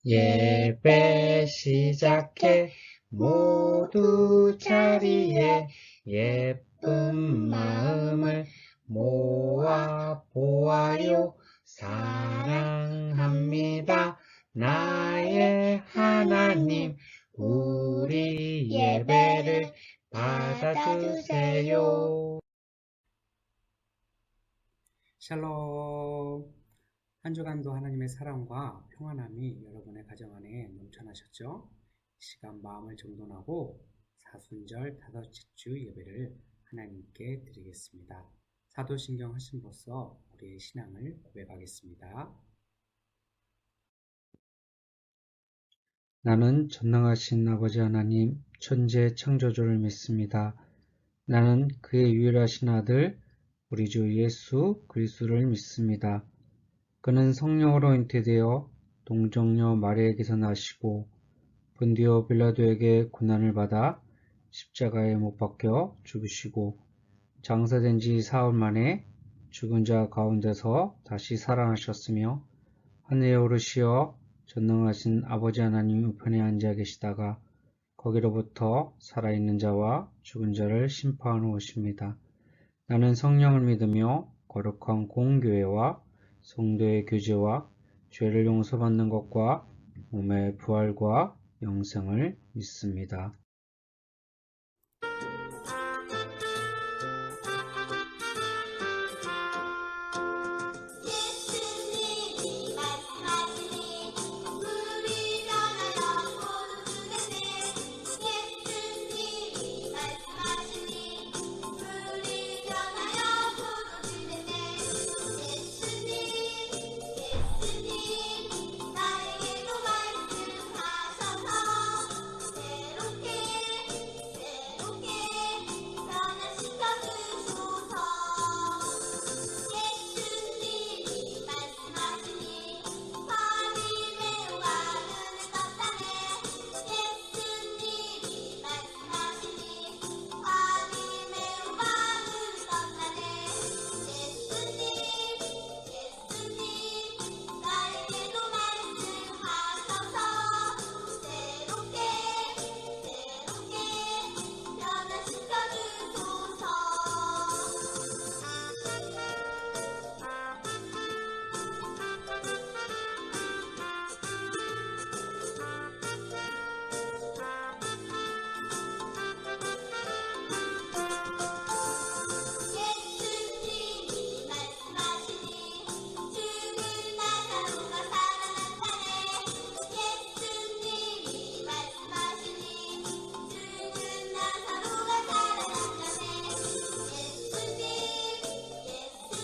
예배 시작해 모두 자리에 예쁜 마음을 모아 보아요. 사랑합니다. 나의 하나님, 우리 예배를 받아주세요. 샬롬. 한 주간도 하나님의 사랑과 평안함이 여러분의 가정 안에 넘쳐나셨죠? 이 시간 마음을 정돈하고 사순절 다섯째 주 예배를 하나님께 드리겠습니다. 사도신경 하심으로써 우리의 신앙을 고백하겠습니다. 나는 전능하신 아버지 하나님, 천지의 창조주를 믿습니다. 나는 그의 유일하신 아들, 우리 주 예수 그리스도를 믿습니다. 그는 성령으로 잉태되어 동정녀 마리아에게서 나시고 본디오 빌라도에게 고난을 받아 십자가에 못 박혀 죽으시고 장사된 지 사흘 만에 죽은 자 가운데서 다시 살아나셨으며 하늘에 오르시어 전능하신 아버지 하나님 우편에 앉아 계시다가 거기로부터 살아있는 자와 죽은 자를 심판하러 오십니다. 나는 성령을 믿으며 거룩한 공교회와 성도의 교제와 죄를 용서받는 것과 몸의 부활과 영생을 믿습니다. 예수님이 말씀하시니 물이 변하여 포도주가 돼. 예수님이 말씀하시니 물이 변하여 포도주가 돼. 예수님 나에게도 말씀하셔서 새롭게 변화시켜 주소서. 예수님이 말씀하시니 밤이 매우 가는을 떴다네. 예수님이 말씀하시니 밤이 매우 가는을 떴다네. 예수님 나에게도 말씀하셔서 새롭게 변화시켜 주소서. 예수님이 말씀하시니 죽은 나사로가 살아났다네. 예수님이 말씀하시니 죽은 나사로가 살아났다네.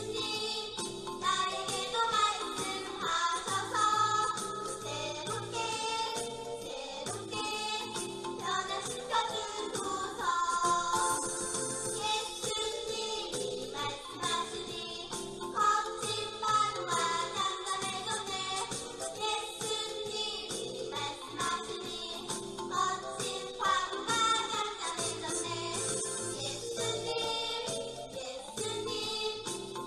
예수님 나에게도 말씀하셔서 새롭게 변화시켜 주소서. 예수님이 말씀하시니 거친 파도가 잠잠해졌네. 예수님이 말씀하시니 거친 파도가 잠잠해졌네. 예수님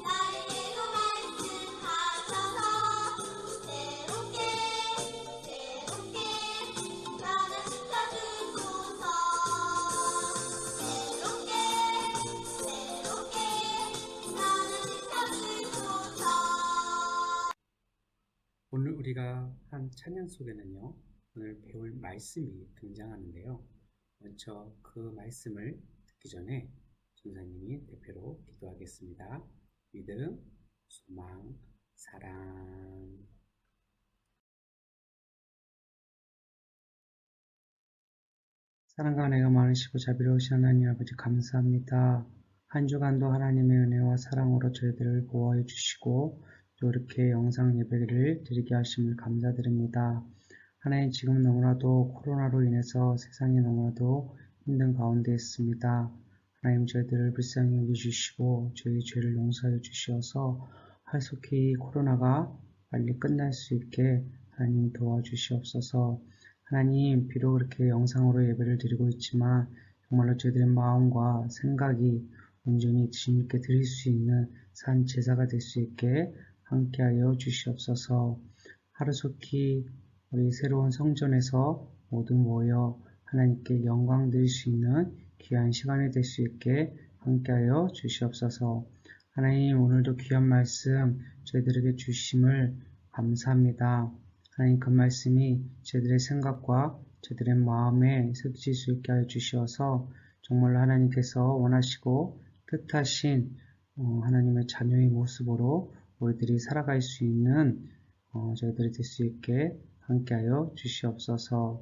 나에게도 말씀하셔서 새롭게 변화시켜 주소서. 새롭게 변화시켜 주소서. 오늘 우리가 한 찬양 속에는요, 오늘 배울 말씀이 등장하는데요. 먼저 그 말씀을 듣기 전에 전사님이 대표로 기도하겠습니다. 믿음, 소망, 사랑. 사랑과 은혜가 많으시고 자비로우신 하나님 아버지 감사합니다. 한 주간도 하나님의 은혜와 사랑으로 저희들을 보호해 주시고 또 이렇게 영상 예배를 드리게 하심을 감사드립니다. 하나님 지금 너무나도 코로나로 인해서 세상이 너무나도 힘든 가운데 있습니다. 하나님 저희들을 불쌍히 여겨주시고 저희 죄를 용서해 주시어서 하속히 코로나가 빨리 끝날 수 있게 하나님 도와주시옵소서. 하나님 비록 이렇게 영상으로 예배를 드리고 있지만 정말로 저희들의 마음과 생각이 온전히 주님께 드릴 수 있는 산 제사가 될 수 있게 함께하여 주시옵소서. 하루속히 우리 새로운 성전에서 모두 모여 하나님께 영광 드릴 수 있는 귀한 시간이 될 수 있게 함께하여 주시옵소서. 하나님, 오늘도 귀한 말씀 저희들에게 주심을 감사합니다. 하나님, 그 말씀이 저희들의 생각과 저희들의 마음에 새겨질 수 있게 하여 주시어서 정말로 하나님께서 원하시고 뜻하신 하나님의 자녀의 모습으로 우리들이 살아갈 수 있는 저희들이 될 수 있게 함께하여 주시옵소서.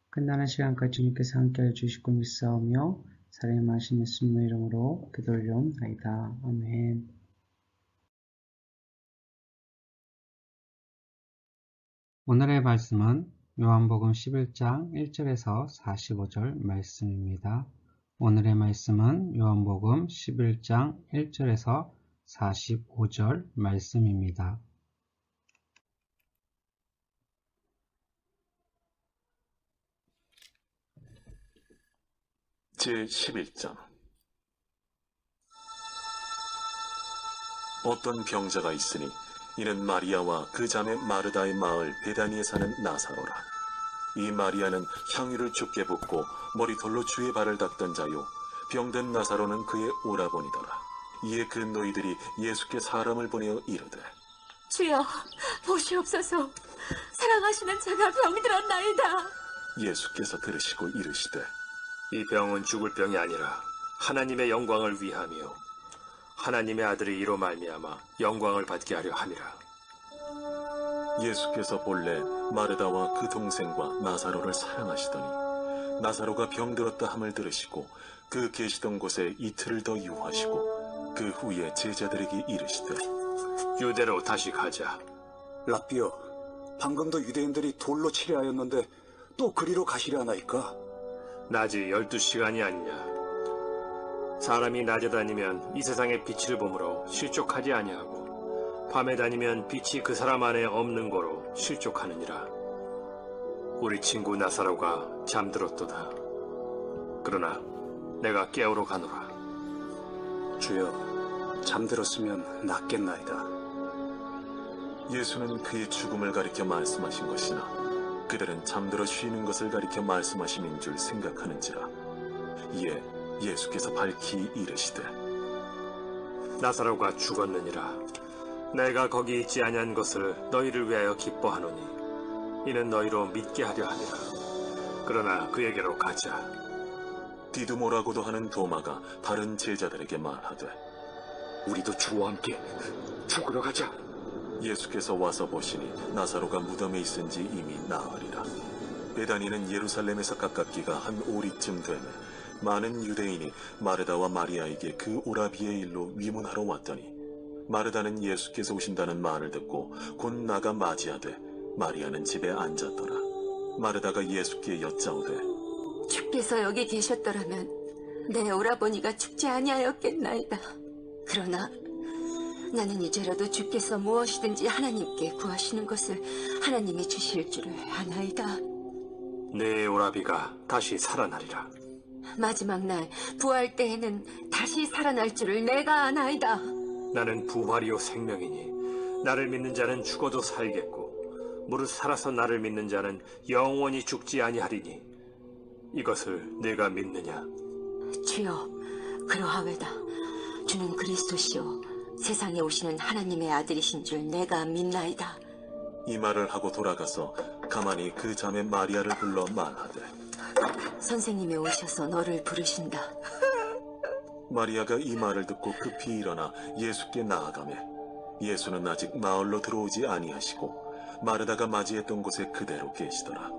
끝나는 시간까지 주님께서 함께하여 주시고 믿사오며 사랑의 마신 예수님의 이름으로 기도 올려옵나이다. 아멘. 오늘의 말씀은 요한복음 11장 1절에서 45절 말씀입니다. 오늘의 말씀은 요한복음 11장 1절에서 45절 말씀입니다. 제11장 어떤 병자가 있으니 이는 마리아와 그 자매 마르다의 마을 베다니에 사는 나사로라. 이 마리아는 향유를 죽게 붓고 머리털로 주의 발을 닦던 자요, 병든 나사로는 그의 오라버니더라. 이에 그 너희들이 예수께 사람을 보내어 이르되, 주여, 보시옵소서. 사랑하시는 자가 병들었나이다. 예수께서 들으시고 이르시되, 이 병은 죽을 병이 아니라 하나님의 영광을 위함이요 하나님의 아들이 이로 말미암아 영광을 받게 하려 함이라. 예수께서 본래 마르다와 그 동생과 나사로를 사랑하시더니 나사로가 병들었다 함을 들으시고 그 계시던 곳에 이틀을 더 유하시고 그 후에 제자들에게 이르시되, 유대로 다시 가자. 랍비여, 방금도 유대인들이 돌로 치려 하였는데 또 그리로 가시려 하나이까? 낮이 12시간이 아니냐. 사람이 낮에 다니면 이 세상의 빛을 보므로 실족하지 아니하고 밤에 다니면 빛이 그 사람 안에 없는 거로 실족하느니라. 우리 친구 나사로가 잠들었도다. 그러나 내가 깨우러 가노라. 주여, 잠들었으면 낫겠나이다. 예수는 그의 죽음을 가리켜 말씀하신 것이나 그들은 잠들어 쉬는 것을 가리켜 말씀하심인 줄 생각하는지라. 이에 예수께서 밝히 이르시되, 나사로가 죽었느니라. 내가 거기 있지 아니한 것을 너희를 위하여 기뻐하노니 이는 너희로 믿게 하려 함이라. 그러나 그에게로 가자. 디두모라고도 하는 도마가 다른 제자들에게 말하되, 우리도 주와 함께 죽으러 가자. 예수께서 와서 보시니 나사로가 무덤에 있은지 이미 나으리라. 베다니는 예루살렘에서 가깝기가 한 오리쯤 되매 많은 유대인이 마르다와 마리아에게 그 오라비의 일로 위문하러 왔더니 마르다는 예수께서 오신다는 말을 듣고 곧 나가 맞이하되 마리아는 집에 앉았더라. 마르다가 예수께 여짜오되, 주께서 여기 계셨더라면 내 오라버니가 죽지 아니하였겠나이다. 그러나 나는 이제라도 주께서 무엇이든지 하나님께 구하시는 것을 하나님이 주실 줄을 아나이다. 내 오라비가 다시 살아나리라. 마지막 날 부활 때에는 다시 살아날 줄을 내가 아나이다. 나는 부활이요 생명이니 나를 믿는 자는 죽어도 살겠고 무릇 살아서 나를 믿는 자는 영원히 죽지 아니하리니 이것을 내가 믿느냐? 주여, 그러하외다. 주는 그리스도시요 세상에 오시는 하나님의 아들이신 줄 내가 믿나이다. 이 말을 하고 돌아가서 가만히 그 자매 마리아를 불러 말하되, 선생님이 오셔서 너를 부르신다. 마리아가 이 말을 듣고 급히 일어나 예수께 나아가매 예수는 아직 마을로 들어오지 아니하시고 마르다가 맞이했던 곳에 그대로 계시더라.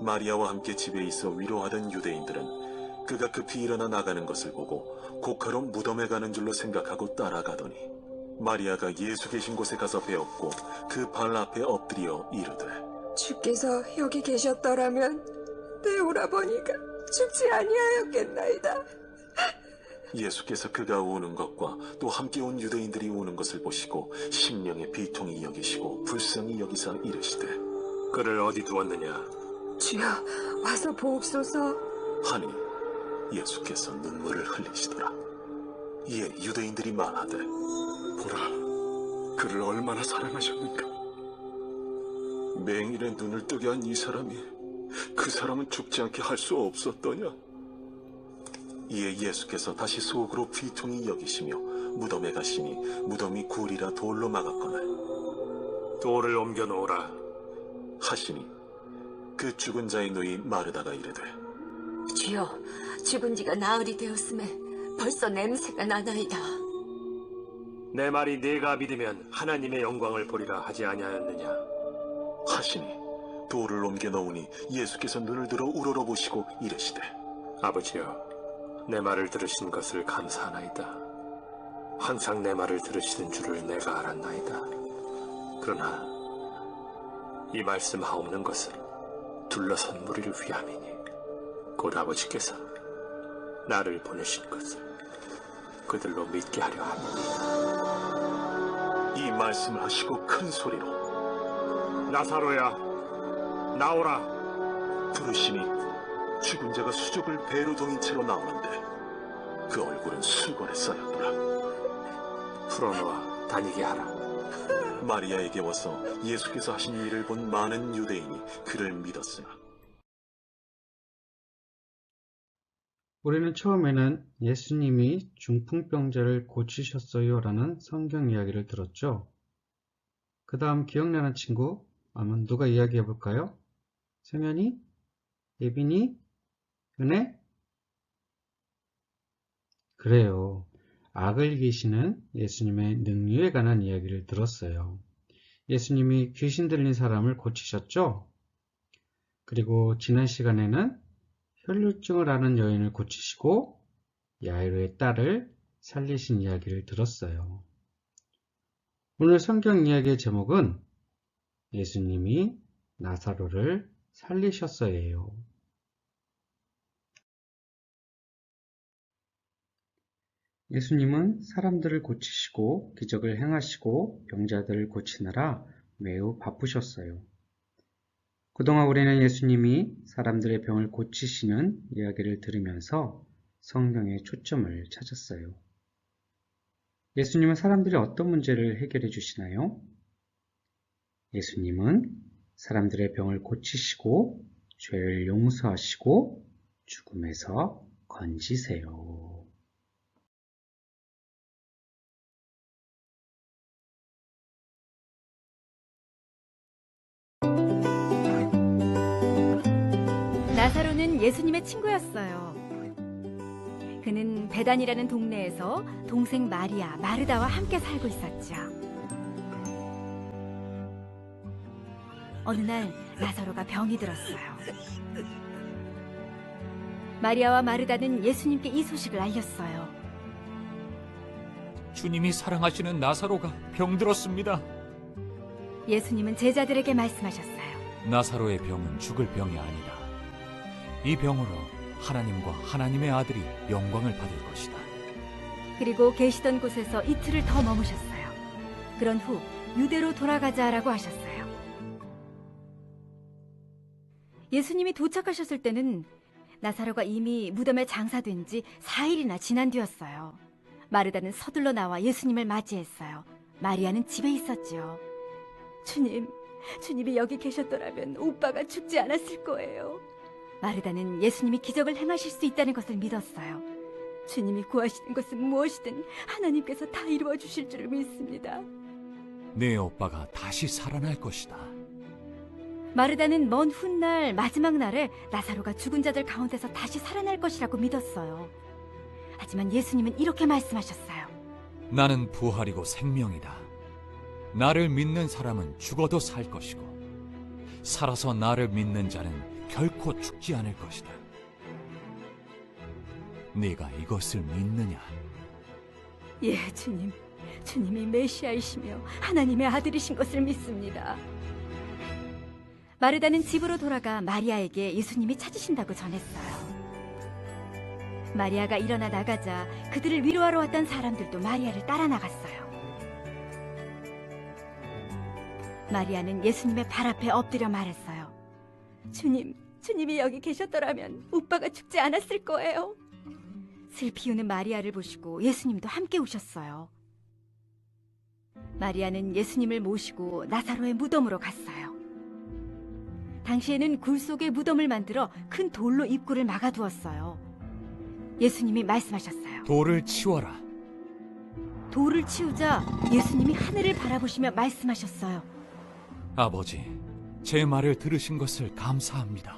마리아와 함께 집에 있어 위로하던 유대인들은 그가 급히 일어나 나가는 것을 보고 곧가로 무덤에 가는 줄로 생각하고 따라가더니 마리아가 예수 계신 곳에 가서 배웠고 그 발 앞에 엎드려 이르되, 주께서 여기 계셨더라면 내 오라버니가 죽지 아니하였겠나이다. 예수께서 그가 우는 것과 또 함께 온 유대인들이 우는 것을 보시고 심령의 비통이 여기시고 불쌍히 여기사 이르시되, 그를 어디 두었느냐? 주여, 와서 보옵소서. 하니 예수께서 눈물을 흘리시더라. 이에 유대인들이 말하되, 보라, 그를 얼마나 사랑하셨는가. 맹인의 눈을 뜨게 한 이 사람이 그 사람은 죽지 않게 할 수 없었더냐? 이에 예수께서 다시 속으로 비통히 여기시며 무덤에 가시니 무덤이 굴이라 돌로 막았거늘 돌을 옮겨 놓으라. 하시니 그 죽은 자의 누이 마르다가 이르되 주여, 죽은 지가 나흘이 되었음에 벌써 냄새가 나나이다. 내 말이 네가 믿으면 하나님의 영광을 보리라 하지 아니하였느냐? 하시니 돌을 옮겨 놓으니 예수께서 눈을 들어 우러러보시고 이르시되 아버지여, 내 말을 들으신 것을 감사하나이다. 항상 내 말을 들으시는 줄을 내가 알았나이다. 그러나 이 말씀하옵는 것은 둘러선 무리를 위함이니 곧 아버지께서 나를 보내신 것을 그들로 믿게 하려 함이니이다. 이 말씀을 하시고 큰 소리로 나사로야, 나오라. 부르시니 죽은 자가 수족을 배로 동인 채로 나오는데 그 얼굴은 수건에 쌓였더라. 풀어놓아 다니게 하라. 마리아에게 와서 예수께서 하신 일을 본 많은 유대인이 그를 믿었으나 우리는 처음에는 예수님이 중풍병자를 고치셨어요 라는 성경 이야기를 들었죠. 그 다음 기억나는 친구? 한번 누가 이야기해 볼까요? 성현이? 예빈이? 은혜? 그래요. 악을 이기시는 예수님의 능력에 관한 이야기를 들었어요. 예수님이 귀신 들린 사람을 고치셨죠? 그리고 지난 시간에는 혈루증을 앓는 여인을 고치시고 야이로의 딸을 살리신 이야기를 들었어요. 오늘 성경 이야기의 제목은 예수님이 나사로를 살리셨어예요. 예수님은 사람들을 고치시고 기적을 행하시고 병자들을 고치느라 매우 바쁘셨어요. 그동안 우리는 예수님이 사람들의 병을 고치시는 이야기를 들으면서 성경의 초점을 찾았어요. 예수님은 사람들이 어떤 문제를 해결해 주시나요? 예수님은 사람들의 병을 고치시고 죄를 용서하시고 죽음에서 건지세요. 나사로는 예수님의 친구였어요. 그는 베단이라는 동네에서 동생 마리아, 마르다와 함께 살고 있었죠. 어느 날 나사로가 병이 들었어요. 마리아와 마르다는 예수님께 이 소식을 알렸어요. 주님이 사랑하시는 나사로가 병들었습니다. 예수님은 제자들에게 말씀하셨어요. 나사로의 병은 죽을 병이 아니다. 이 병으로 하나님과 하나님의 아들이 영광을 받을 것이다. 그리고 계시던 곳에서 이틀을 더 머무셨어요. 그런 후 유대로 돌아가자라고 하셨어요. 예수님이 도착하셨을 때는 나사로가 이미 무덤에 장사된 지 4일이나 지난 뒤였어요. 마르다는 서둘러 나와 예수님을 맞이했어요. 마리아는 집에 있었지요. 주님이 여기 계셨더라면 오빠가 죽지 않았을 거예요. 마르다는 예수님이 기적을 행하실 수 있다는 것을 믿었어요. 주님이 구하시는 것은 무엇이든 하나님께서 다 이루어 주실 줄을 믿습니다. 네 오빠가 다시 살아날 것이다. 마르다는 먼 훗날 마지막 날에 나사로가 죽은 자들 가운데서 다시 살아날 것이라고 믿었어요. 하지만 예수님은 이렇게 말씀하셨어요. 나는 부활이고 생명이다. 나를 믿는 사람은 죽어도 살 것이고 살아서 나를 믿는 자는 결코 죽지 않을 것이다. 네가 이것을 믿느냐? 예, 주님이 메시아이시며 하나님의 아들이신 것을 믿습니다. 마르다는 집으로 돌아가 마리아에게 예수님이 찾으신다고 전했어요. 마리아가 일어나 나가자 그들을 위로하러 왔던 사람들도 마리아를 따라 나갔어요. 마리아는 예수님의 발 앞에 엎드려 말했어요. 주님이 여기 계셨더라면 오빠가 죽지 않았을 거예요. 슬피 우는 마리아를 보시고 예수님도 함께 오셨어요. 마리아는 예수님을 모시고 나사로의 무덤으로 갔어요. 당시에는 굴 속에 무덤을 만들어 큰 돌로 입구를 막아두었어요. 예수님이 말씀하셨어요. 돌을 치워라. 돌을 치우자 예수님이 하늘을 바라보시며 말씀하셨어요. 아버지, 제 말을 들으신 것을 감사합니다.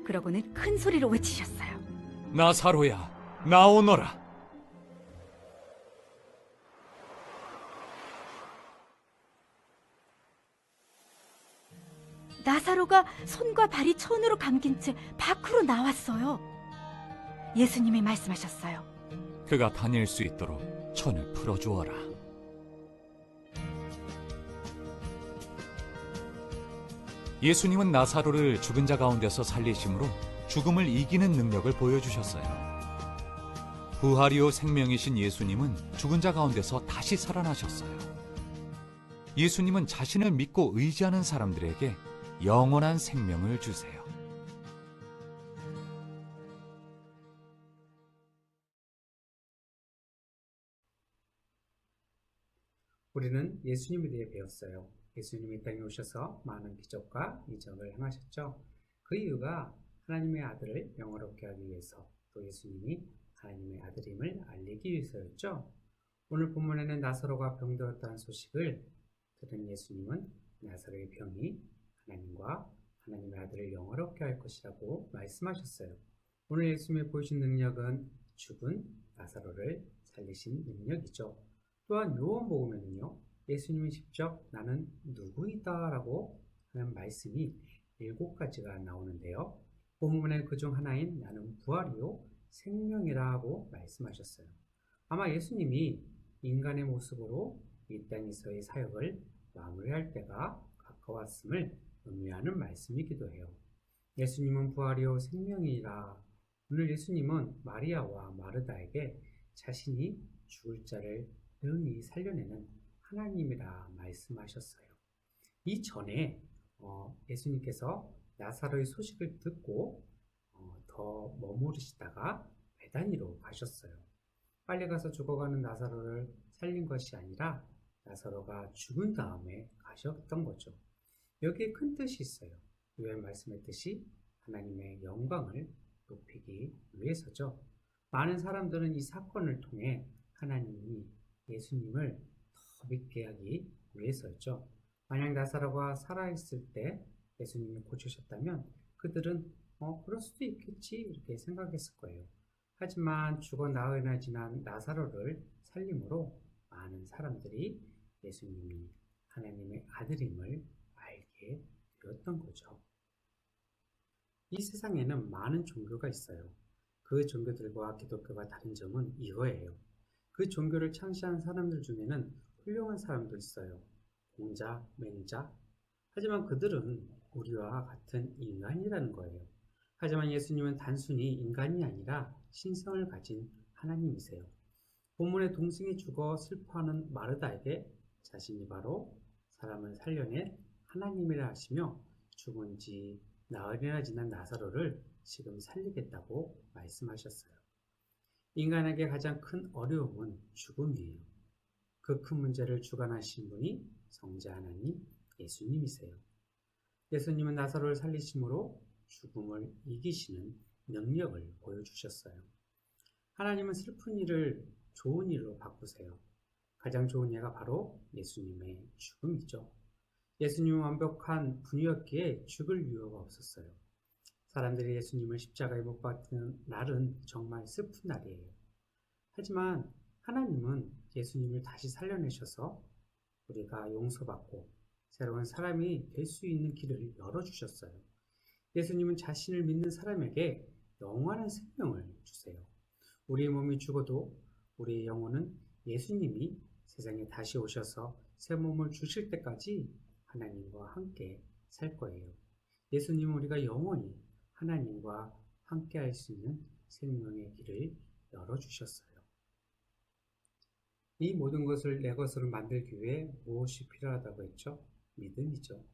그러고는 큰 소리로 외치셨어요. 나사로야, 나오너라. 나사로가 손과 발이 천으로 감긴 채 밖으로 나왔어요. 예수님이 말씀하셨어요. 그가 다닐 수 있도록 천을 풀어주어라. 예수님은 나사로를 죽은 자 가운데서 살리심으로 죽음을 이기는 능력을 보여주셨어요. 부활이요 생명이신 예수님은 죽은 자 가운데서 다시 살아나셨어요. 예수님은 자신을 믿고 의지하는 사람들에게 영원한 생명을 주세요. 우리는 예수님에 대해 배웠어요. 예수님이 이 땅에 오셔서 많은 기적과 이적을 행하셨죠. 그 이유가 하나님의 아들을 영화롭게 하기 위해서, 또 예수님이 하나님의 아들임을 알리기 위해서였죠. 오늘 본문에는 나사로가 병들었다는 소식을 들은 예수님은 나사로의 병이 하나님과 하나님의 아들을 영화롭게 할 것이라고 말씀하셨어요. 오늘 예수님이 보여준 능력은 죽은 나사로를 살리신 능력이죠. 또한 요한복음에는요, 예수님이 직접 나는 누구이다 라고 하는 말씀이 7가지가 나오는데요. 본문의 그중 하나인 나는 부활이요 생명이라고 말씀하셨어요. 아마 예수님이 인간의 모습으로 이 땅에서의 사역을 마무리할 때가 가까웠음을 의미하는 말씀이기도 해요. 예수님은 부활이요 생명이라. 오늘 예수님은 마리아와 마르다에게 자신이 죽을 자를 능히 살려내는 하나님이라 말씀하셨어요. 이전에 예수님께서 나사로의 소식을 듣고 더 머무르시다가 베다니로 가셨어요. 빨리 가서 죽어가는 나사로를 살린 것이 아니라 나사로가 죽은 다음에 가셨던 거죠. 여기에 큰 뜻이 있어요. 위에 말씀했듯이 하나님의 영광을 높이기 위해서죠. 많은 사람들은 이 사건을 통해 하나님이 예수님을 더 믿게 하기 위해서였죠. 만약 나사로가 살아있을 때 예수님이 고치셨다면 그들은 그럴 수도 있겠지 이렇게 생각했을 거예요. 하지만 죽어 나흘이나 지난 나사로를 살림으로 많은 사람들이 예수님이 하나님의 아들임을 알게 되었던 거죠. 이 세상에는 많은 종교가 있어요. 그 종교들과 기독교가 다른 점은 이거예요. 그 종교를 창시한 사람들 중에는 훌륭한 사람도 있어요. 공자, 맹자. 하지만 그들은 우리와 같은 인간이라는 거예요. 하지만 예수님은 단순히 인간이 아니라 신성을 가진 하나님이세요. 본문의 동생이 죽어 슬퍼하는 마르다에게 자신이 바로 사람을 살려낸 하나님이라 하시며 죽은 지 나흘이나 지난 나사로를 지금 살리겠다고 말씀하셨어요. 인간에게 가장 큰 어려움은 죽음이에요. 그 큰 문제를 주관하신 분이 성자 하나님 예수님이세요. 예수님은 나사로를 살리심으로 죽음을 이기시는 능력을 보여주셨어요. 하나님은 슬픈 일을 좋은 일로 바꾸세요. 가장 좋은 예가 바로 예수님의 죽음이죠. 예수님은 완벽한 분이었기에 죽을 이유가 없었어요. 사람들이 예수님을 십자가에 못 박는 날은 정말 슬픈 날이에요. 하지만 하나님은 예수님을 다시 살려내셔서 우리가 용서받고 새로운 사람이 될 수 있는 길을 열어주셨어요. 예수님은 자신을 믿는 사람에게 영원한 생명을 주세요. 우리의 몸이 죽어도 우리의 영혼은 예수님이 세상에 다시 오셔서 새 몸을 주실 때까지 하나님과 함께 살 거예요. 예수님은 우리가 영원히 하나님과 함께 할 수 있는 생명의 길을 열어주셨어요. 이 모든 것을 내 것으로 만들기 위해 무엇이 필요하다고 했죠? 믿음이죠.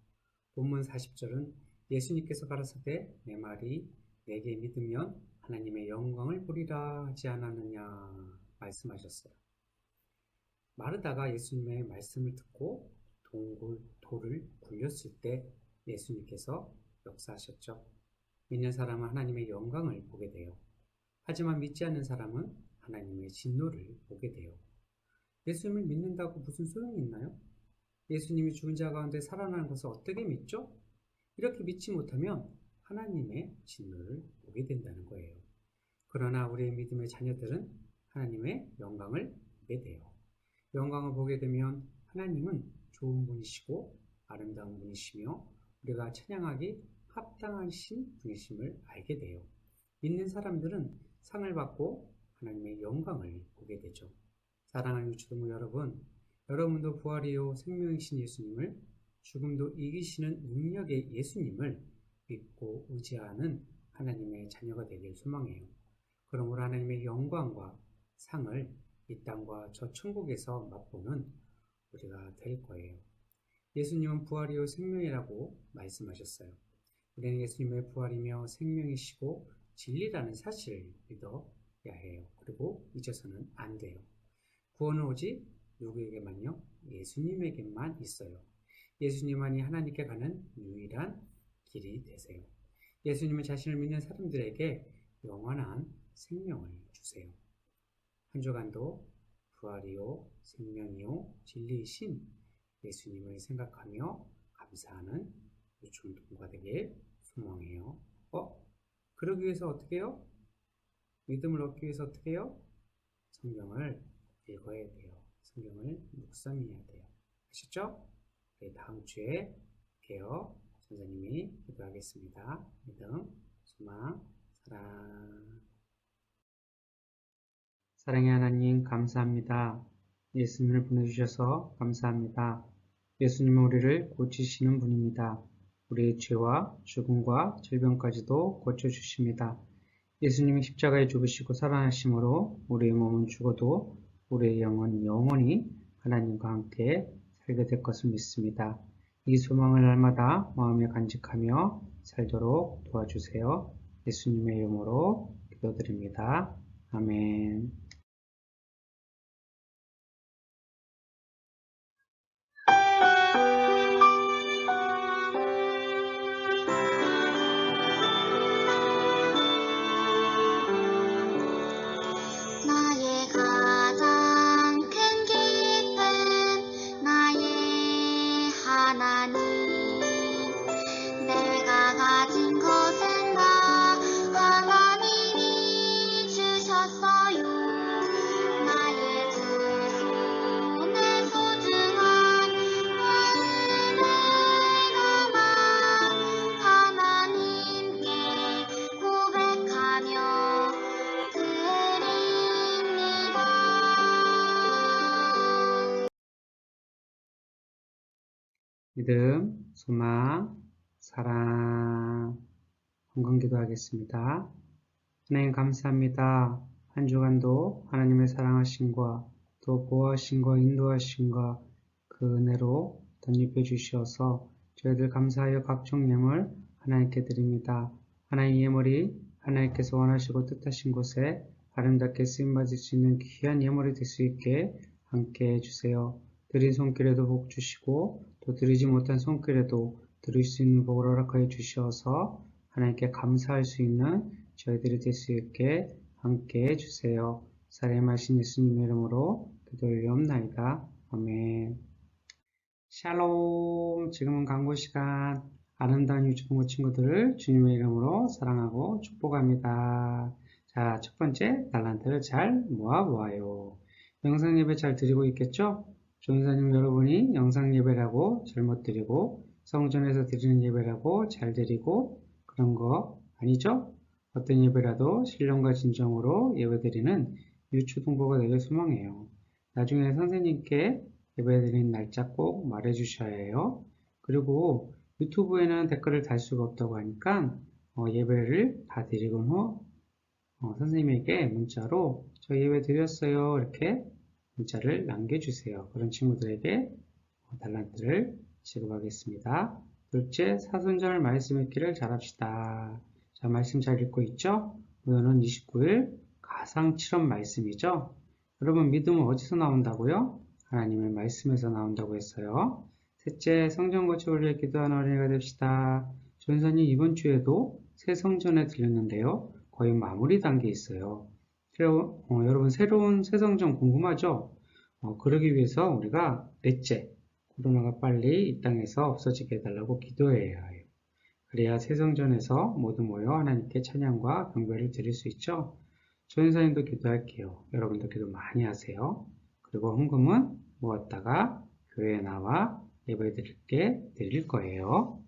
본문 40절은 예수님께서 가라사대 내 말이 내게 믿으면 하나님의 영광을 보리라 하지 않았느냐 말씀하셨어요. 마르다가 예수님의 말씀을 듣고 돌을 굴렸을 때 예수님께서 역사하셨죠. 믿는 사람은 하나님의 영광을 보게 돼요. 하지만 믿지 않는 사람은 하나님의 진노를 보게 돼요. 예수님을 믿는다고 무슨 소용이 있나요? 예수님이 죽은 자 가운데 살아나는 것을 어떻게 믿죠? 이렇게 믿지 못하면 하나님의 진노를 보게 된다는 거예요. 그러나 우리의 믿음의 자녀들은 하나님의 영광을 보게 돼요. 영광을 보게 되면 하나님은 좋은 분이시고 아름다운 분이시며 우리가 찬양하기 합당하신 분이심을 알게 돼요. 믿는 사람들은 상을 받고 하나님의 영광을 보게 되죠. 사랑하는 유초동무 여러분, 여러분도 부활이요 생명이신 예수님을, 죽음도 이기시는 능력의 예수님을 믿고 의지하는 하나님의 자녀가 되길 소망해요. 그러므로 하나님의 영광과 상을 이 땅과 저 천국에서 맛보는 우리가 될 거예요. 예수님은 부활이요 생명이라고 말씀하셨어요. 우리는 예수님의 부활이며 생명이시고 진리라는 사실을 믿어야 해요. 그리고 잊어서는 안 돼요. 구원은 오직 누구에게만요? 예수님에게만 있어요. 예수님만이 하나님께 가는 유일한 길이 되세요. 예수님은 자신을 믿는 사람들에게 영원한 생명을 주세요. 한 주간도 부활이요 생명이요 진리이신 예수님을 생각하며 감사하는 유초동무가 되길 소망해요. 그러기 위해서 어떻게 해요? 믿음을 얻기 위해서 어떻게 해요? 성경을 읽어야 돼요. 성경을 묵상해야 돼요. 아셨죠? 네, 다음 주에 뵐게요. 선생님이 기도하겠습니다. 믿음, 소망, 사랑. 사랑의 하나님 감사합니다. 예수님을 보내주셔서 감사합니다. 예수님은 우리를 고치시는 분입니다. 우리의 죄와 죽음과 질병까지도 고쳐주십니다. 예수님이 십자가에 죽으시고 살아나심으로 우리의 몸은 죽어도 우리의 영은 영원히 하나님과 함께 살게 될 것을 믿습니다. 이 소망을 날마다 마음에 간직하며 살도록 도와주세요. 예수님의 이름으로 기도드립니다. 아멘. 나의 가장 큰 기쁨 나의 하나님 내가 가진 것은 다 하나님이 주셨어요. 나의 두 손에 소중한 은혜 담아 하나님께 고백하며 믿음, 소망, 사랑. 헌금기도 하겠습니다. 하나님 감사합니다. 한 주간도 하나님의 사랑하심과 또 보호하심과 인도하심과 그 은혜로 덧입혀 주시어서 저희들 감사하여 각종 예물 하나님께 드립니다. 하나님 예물이 하나님께서 원하시고 뜻하신 곳에 아름답게 쓰임받을 수 있는 귀한 예물이 될 수 있게 함께 해주세요. 드린 손길에도 복 주시고 또 드리지 못한 손길에도 드릴 수 있는 복을 허락하여 주시어서 하나님께 감사할 수 있는 저희들이 될 수 있게 함께 해주세요. 살아계신 예수님의 이름으로 기도드리옵나이다. 아멘. 샬롬. 지금은 광고 시간. 아름다운 유튜브 친구들을 주님의 이름으로 사랑하고 축복합니다. 자, 첫 번째 달란트를 잘 모아보아요. 영상 예배 잘 드리고 있겠죠? 전사님 여러분이 영상 예배라고 잘못 드리고 성전에서 드리는 예배라고 잘 드리고 그런 거 아니죠? 어떤 예배라도 신령과 진정으로 예배드리는 유초동무가 되길 소망해요. 나중에 선생님께 예배드리는 날짜 꼭 말해주셔야 해요. 그리고 유튜브에는 댓글을 달 수가 없다고 하니까 예배를 다 드리고 후 선생님에게 문자로 저 예배 드렸어요 이렇게 문자를 남겨주세요. 그런 친구들에게 달란트를 지급하겠습니다. 둘째, 사순절 말씀 읽기를 잘합시다. 자, 말씀 잘 읽고 있죠? 오늘은 29일 가상칠언 말씀이죠? 여러분 믿음은 어디서 나온다고요? 하나님의 말씀에서 나온다고 했어요. 셋째, 성전 고침을 위해 기도하는 어린이가 됩시다. 전사님 이번 주에도 새 성전에 들렸는데요. 거의 마무리 단계에 있어요. 여러분 새로운 새 성전 궁금하죠? 그러기 위해서 우리가 넷째, 코로나가 빨리 이 땅에서 없어지게 해달라고 기도해야 해요. 그래야 새 성전에서 모두 모여 하나님께 찬양과 경배를 드릴 수 있죠. 전사님도 기도할게요. 여러분도 기도 많이 하세요. 그리고 헌금은 모았다가 교회에 나와 예배드릴게 드릴 거예요.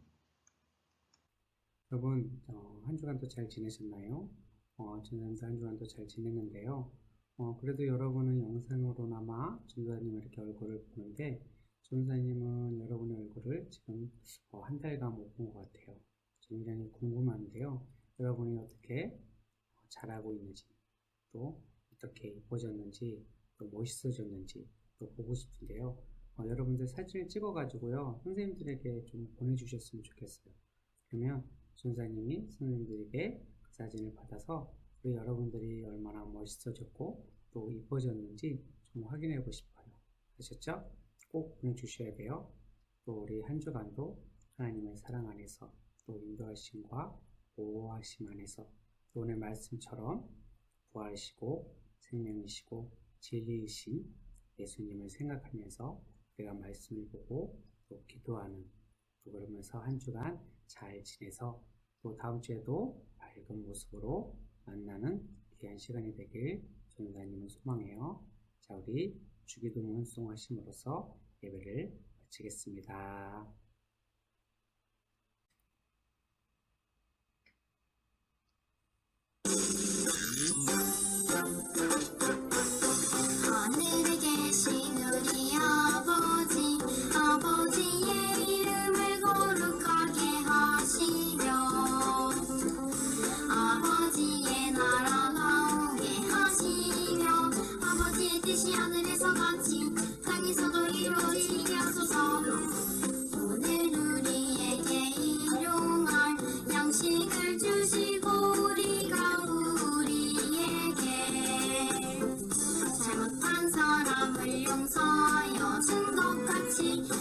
여러분 한 주간도 잘 지내셨나요? 전사님도 한 주간도 잘 지냈는데요. 그래도 여러분은 영상으로나마 전사님 이렇게 얼굴을 보는데 전사님은 여러분의 얼굴을 지금 한 달간 못 본 것 같아요. 굉장히 궁금한데요. 여러분이 어떻게 잘하고 있는지, 또 어떻게 이뻐졌는지, 또 멋있어졌는지 또 보고 싶은데요. 여러분들 사진을 찍어가지고요. 선생님들에게 좀 보내주셨으면 좋겠어요. 그러면 전사님이 선생님들에게 그 사진을 받아서 우리 여러분들이 얼마나 멋있어졌고 또 이뻐졌는지 좀 확인하고 싶어요. 아셨죠? 꼭 보내주셔야 돼요. 또 우리 한 주간도 하나님의 사랑 안에서 또 인도하심과 보호하심 안에서 또 오늘 말씀처럼 부활이시고 생명이시고 진리이신 예수님을 생각하면서 우리가 말씀을 보고 또 기도하는, 또 그러면서 한 주간 잘 지내서 또 다음 주에도 밝은 모습으로 만나는 귀한 시간이 되길 전사님은 소망해요. 자, 우리 주기도문 수송하심으로써 예배를 마치겠습니다. 하늘에 계신 우리 아버지, 아버지의 이름을 거룩하게 하시며 아버지의 나라가 오게 하시며 아버지의 뜻이 하늘에서 같이 땅에서도 이루어지게 하소서. 오늘 우리에게 일용할 양식을 주시고 우리가 우리에게 잘못한 사람을 용서하여 준 것 같이